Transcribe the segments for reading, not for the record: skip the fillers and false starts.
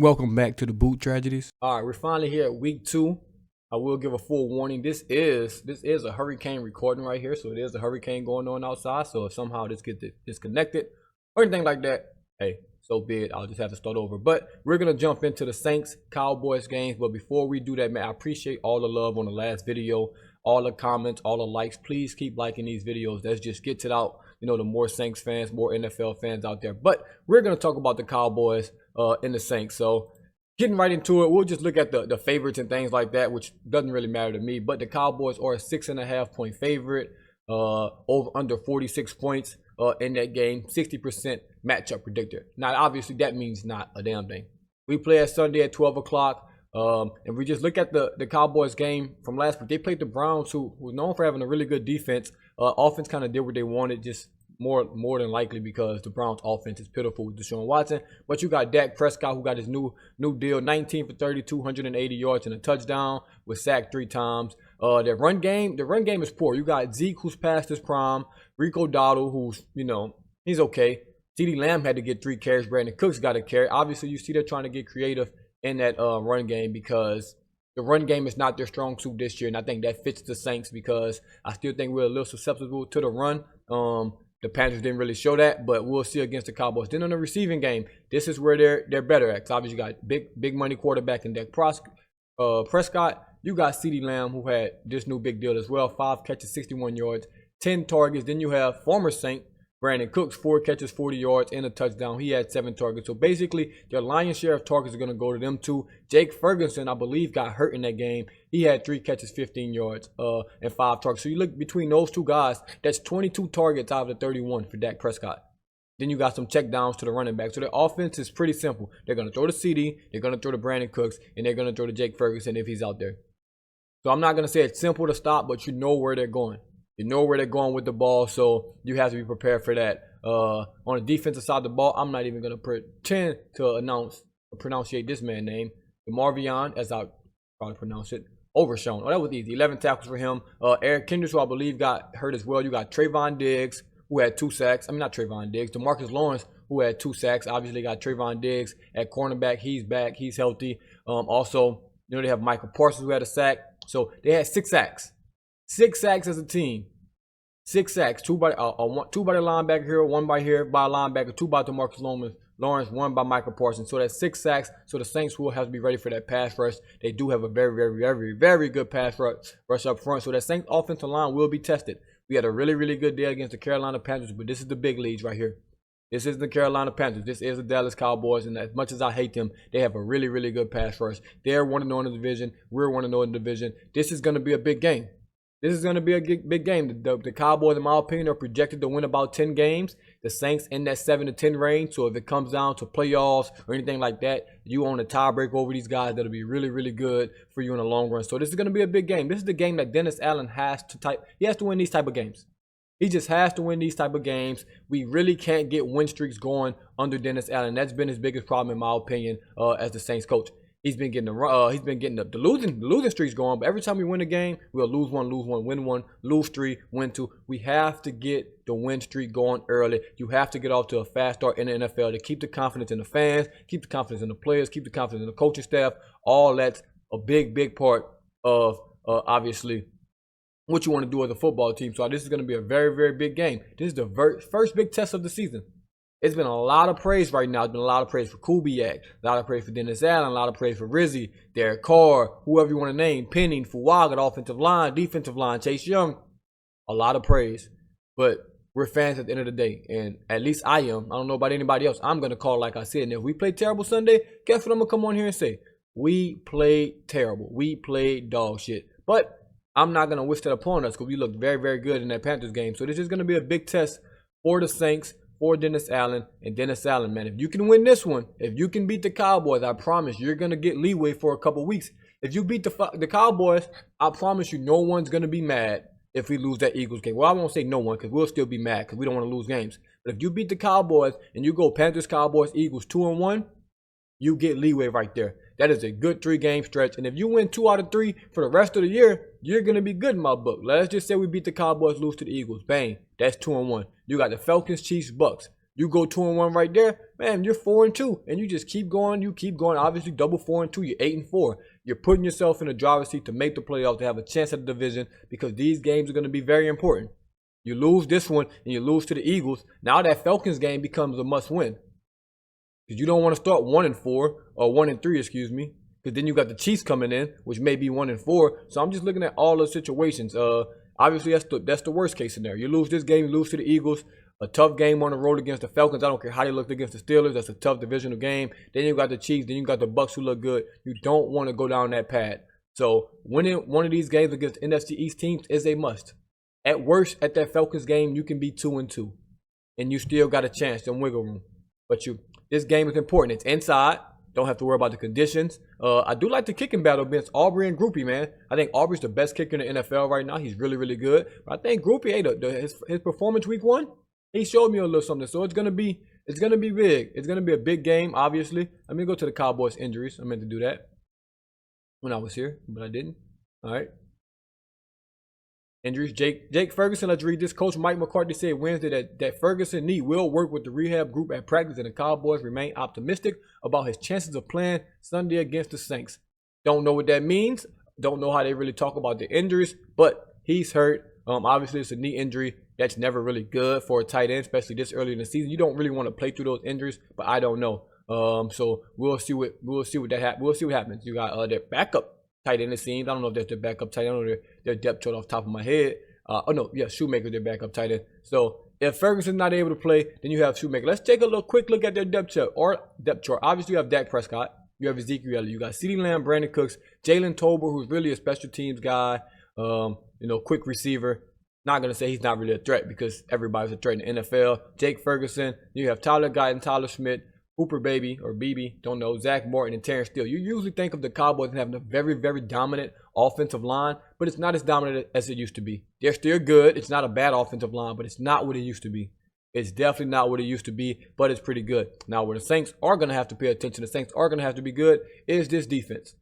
Welcome back to the Boot Tragedies. All right, we're finally here at week 2. I will give a full warning. This is a hurricane recording right here, so it is a hurricane going on outside. So if somehow this gets disconnected or anything like that, hey, so be it. I'll just have to start over. But we're gonna jump into the Saints Cowboys games. But before we do that, man, I appreciate all the love on the last video, all the comments, all the likes. Please keep liking these videos. That just gets it out. You know, the more Saints fans, more NFL fans out there. But we're gonna talk about the Cowboys in the Saints. So getting right into it, we'll just look at the favorites and things like that, which doesn't really matter to me. But the Cowboys are a 6.5 point favorite, over under 46 points in that game, 60% matchup predictor. Now, obviously, that means not a damn thing. We play at Sunday at 12 o'clock, and we just look at the Cowboys game from last week. They played the Browns, who were known for having a really good defense. Offense kind of did what they wanted, just more than likely because the Browns offense is pitiful with Deshaun Watson. But you got Dak Prescott, who got his new deal, 19 for 32, 180 yards and a touchdown, was sacked 3 times. The run game is poor. You got Zeke, who's past his prime, Rico Dowdle, who's, he's okay. CeeDee Lamb had to get 3 carries. Brandon Cooks got a carry. Obviously, you see they're trying to get creative in that run game because the run game is not their strong suit this year, and I think that fits the Saints because I still think we're a little susceptible to the run. The Panthers didn't really show that, but we'll see against the Cowboys. Then on the receiving game, this is where they're better at. Obviously, you got big money quarterback in Dak Prescott. You got CeeDee Lamb, who had this new big deal as well. 5 catches, 61 yards, 10 targets. Then you have former Saint Brandon Cooks, 4 catches, 40 yards, and a touchdown. He had 7 targets. So basically, their lion's share of targets are going to go to them two. Jake Ferguson, I believe, got hurt in that game. He had 3 catches, 15 yards, and 5 targets. So you look between those two guys, that's 22 targets out of the 31 for Dak Prescott. Then you got some check downs to the running back. So their offense is pretty simple. They're going to throw to CD, they're going to throw to Brandon Cooks, and they're going to throw to Jake Ferguson if he's out there. So I'm not going to say it's simple to stop, but you know where they're going. You know where they're going with the ball, so you have to be prepared for that. On the defensive side of the ball, I'm not even going to pretend to pronunciate this man's name. DeMarvion, as I probably pronounce it, Overshown. Oh, that was easy. 11 tackles for him. Eric Kendricks, who I believe got hurt as well. You got Trayvon Diggs, who had 2 sacks. I mean, not Trayvon Diggs. DeMarcus Lawrence, who had 2 sacks. Obviously, got Trayvon Diggs at cornerback. He's back. He's healthy. Also, they have Michael Parsons, who had a sack. So they had 6 sacks. 6 sacks as a team. 6 sacks. 2 by the linebacker here, 1 by a linebacker, 2 by DeMarcus Lawrence, 1 by Michael Parsons. So that's 6 sacks. So the Saints will have to be ready for that pass rush. They do have a very, very, very, very good pass rush up front. So that Saints offensive line will be tested. We had a really, really good day against the Carolina Panthers, but this is the big leagues right here. This is the Carolina Panthers. This is the Dallas Cowboys, and as much as I hate them, they have a really, really good pass rush. They're 1-0 in the division. We're 1-0 in the division. This is going to be a big game. This is going to be a big game. The Cowboys, in my opinion, are projected to win about 10 games. The Saints in that 7 to 10 range. So if it comes down to playoffs or anything like that, you own a tiebreak over these guys. That'll be really, really good for you in the long run. So this is going to be a big game. This is the game that Dennis Allen has to win these type of games. He just has to win these type of games. We really can't get win streaks going under Dennis Allen. That's been his biggest problem, in my opinion, as the Saints coach. He's been getting the losing streaks going, but every time we win a game, we'll lose one, win 1, lose 3, win 2. We have to get the win streak going early. You have to get off to a fast start in the NFL to keep the confidence in the fans, keep the confidence in the players, keep the confidence in the coaching staff. All that's a big part of obviously what you want to do as a football team. So this is going to be a very, very big game. This is the first big test of the season. It's been a lot of praise right now. It's been a lot of praise for Kubiak, a lot of praise for Dennis Allen, a lot of praise for Rizzi, Derek Carr, whoever you want to name, Penning, Fuaga, offensive line, defensive line, Chase Young. A lot of praise. But we're fans at the end of the day, and at least I am. I don't know about anybody else. I'm going to call like I said. And if we play terrible Sunday, guess what I'm going to come on here and say? We played terrible. We played dog shit. But I'm not going to wish that upon us because we looked very, very good in that Panthers game. So this is going to be a big test for the Saints, for Dennis Allen. And Dennis Allen, man, if you can win this one, if you can beat the Cowboys, I promise you're going to get leeway for a couple weeks. If you beat the Cowboys, I promise you no one's going to be mad if we lose that Eagles game. Well, I won't say no one because we'll still be mad because we don't want to lose games. But if you beat the Cowboys and you go Panthers, Cowboys, Eagles 2-1, you get leeway right there. That is a good 3-game stretch. And if you win 2 out of 3 for the rest of the year, you're going to be good in my book. Let's just say we beat the Cowboys, lose to the Eagles. Bang. That's 2-1. You got the Falcons, Chiefs, Bucks. You go 2-1 right there, man, you're 4-2. And you just keep going, obviously double 4-2, you're 8-4. You're putting yourself in a driver's seat to make the playoffs, to have a chance at the division, because these games are going to be very important. You lose this one and you lose to the Eagles. Now that Falcons game becomes a must win. Because you don't want to start 1-4 or 1-3, excuse me. Because then you got the Chiefs coming in, which may be 1-4. So I'm just looking at all those situations. Obviously that's the worst case scenario. You lose this game, you lose to the Eagles. A tough game on the road against the Falcons. I don't care how they looked against the Steelers. That's a tough divisional game. Then you got the Chiefs. Then you got the Bucs who look good. You don't want to go down that path. So winning one of these games against NFC East teams is a must. At worst, at that Falcons game, you can be 2-2, and you still got a chance, some wiggle room. But this game is important. It's inside. Don't have to worry about the conditions. I do like the kicking battle against Aubrey and Groupie, man. I think Aubrey's the best kicker in the NFL right now. He's really, really good. But I think Groupie, hey, his performance week 1, he showed me a little something. So it's gonna be big. It's gonna be a big game, obviously. Let me go to the Cowboys injuries. I meant to do that when I was here, but I didn't. All right. Injuries. Jake Ferguson, let's read this. Coach Mike McCarthy said Wednesday that Ferguson knee will work with the rehab group at practice, and the Cowboys remain optimistic about his chances of playing Sunday against the Saints. Don't know what that means. Don't know how they really talk about the injuries, but he's hurt. Obviously, it's a knee injury. That's never really good for a tight end, especially this early in the season. You don't really want to play through those injuries, but I don't know. So we'll see what happens. You got their backup tight end, it seems. I don't know if that's their backup tight end. I don't know their depth chart off the top of my head. Shoemaker, their backup tight end. So if Ferguson's not able to play, then you have Shoemaker. Let's take a quick look at their depth chart. Obviously, you have Dak Prescott. You have Ezekiel Elliott. You got CeeDee Lamb, Brandon Cooks, Jalen Tolbert, who's really a special teams guy. Quick receiver. Not going to say he's not really a threat because everybody's a threat in the NFL. Jake Ferguson. You have Tyler Guyton, Tyler Schmidt, Hooper Baby or BB, don't know, Zach Morton and Terrence Steele. You usually think of the Cowboys having a very, very dominant offensive line, but it's not as dominant as it used to be. They're still good. It's not a bad offensive line, but it's not what it used to be. It's definitely not what it used to be, but it's pretty good. Now, where the Saints are going to have to pay attention, the Saints are going to have to be good, is this defense.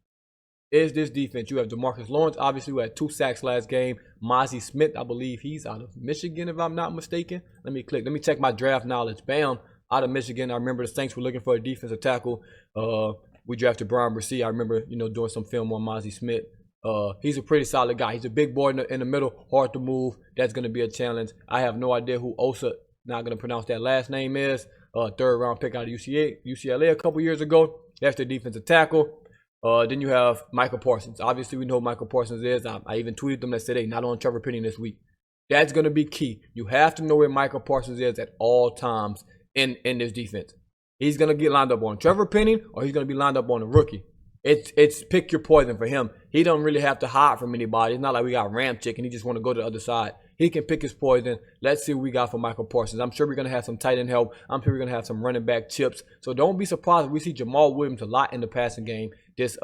You have DeMarcus Lawrence, obviously, who had 2 sacks last game. Mozzie Smith, I believe he's out of Michigan, if I'm not mistaken. Let me check my draft knowledge. Bam, out of Michigan. I remember the Saints were looking for a defensive tackle. We drafted Brian Brissy. I remember, doing some film on Mozzie Smith. He's a pretty solid guy. He's a big boy in the middle, hard to move. That's going to be a challenge. I have no idea who Osa, not going to pronounce that last name is. 3rd round pick out of UCLA a couple years ago. That's the defensive tackle. Then you have Michael Parsons. Obviously, we know who Michael Parsons is. I even tweeted them that said, hey, not on Trevor Penning this week. That's going to be key. You have to know where Michael Parsons is at all times in this defense. He's going to get lined up on Trevor Penning or he's going to be lined up on a rookie. It's pick your poison for him. He don't really have to hide from anybody. It's not like we got Ramchick and he just want to go to the other side. He can pick his poison. Let's see what we got for Michael Parsons. I'm sure we're going to have some tight end help. I'm sure we're going to have some running back chips. So don't be surprised if we see Jamal Williams a lot in the passing game this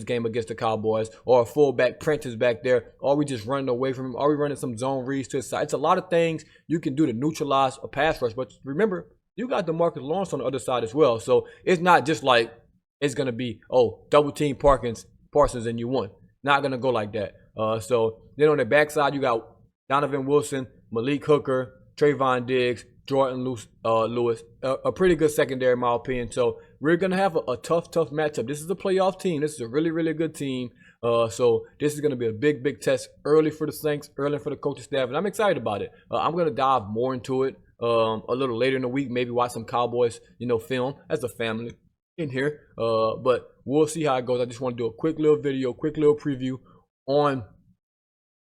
game against the Cowboys, or a fullback Prentice back there, or we just running away from him, or we running some zone reads to his side. It's a lot of things you can do to neutralize a pass rush. But remember, you got DeMarcus Lawrence on the other side as well. So it's not just like it's going to be, double team Parsons and you won. Not going to go like that. So then on the backside, you got Donovan Wilson, Malik Hooker, Trayvon Diggs, Jordan Lewis, a pretty good secondary in my opinion. So we're going to have a tough matchup. This is a playoff team. This is a really, really good team. So this is going to be a big, big test early for the Saints, early for the coaching staff, and I'm excited about it. I'm going to dive more into it a little later in the week, maybe watch some Cowboys, film as a family in here. But we'll see how it goes. I just want to do a quick little video, quick little preview on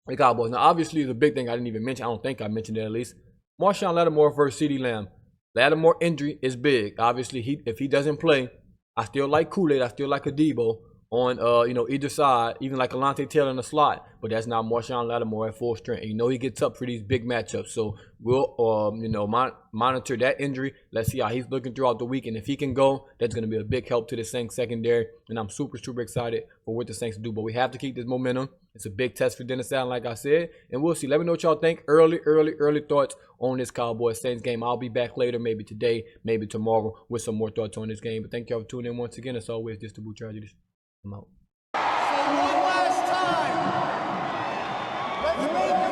the Cowboys. Now, obviously, the big thing I didn't even mention, I don't think I mentioned it at least, Marshawn Lattimore versus CeeDee Lamb. Lattimore injury is big. Obviously, if he doesn't play, I still like Kool-Aid. I still like a Debo on either side, even like Alontae Taylor in the slot. But that's not Marshawn Lattimore at full strength. And he gets up for these big matchups. So we'll monitor that injury. Let's see how he's looking throughout the week. And if he can go, that's going to be a big help to the Saints secondary. And I'm super, super excited for what the Saints do. But we have to keep this momentum. It's a big test for Dennis Allen, like I said. And we'll see. Let me know what y'all think. Early thoughts on this Cowboys Saints game. I'll be back later, maybe today, maybe tomorrow, with some more thoughts on this game. But thank y'all for tuning in once again. As always, this is the Boot Tragedies. I'm out. So one last time, let's make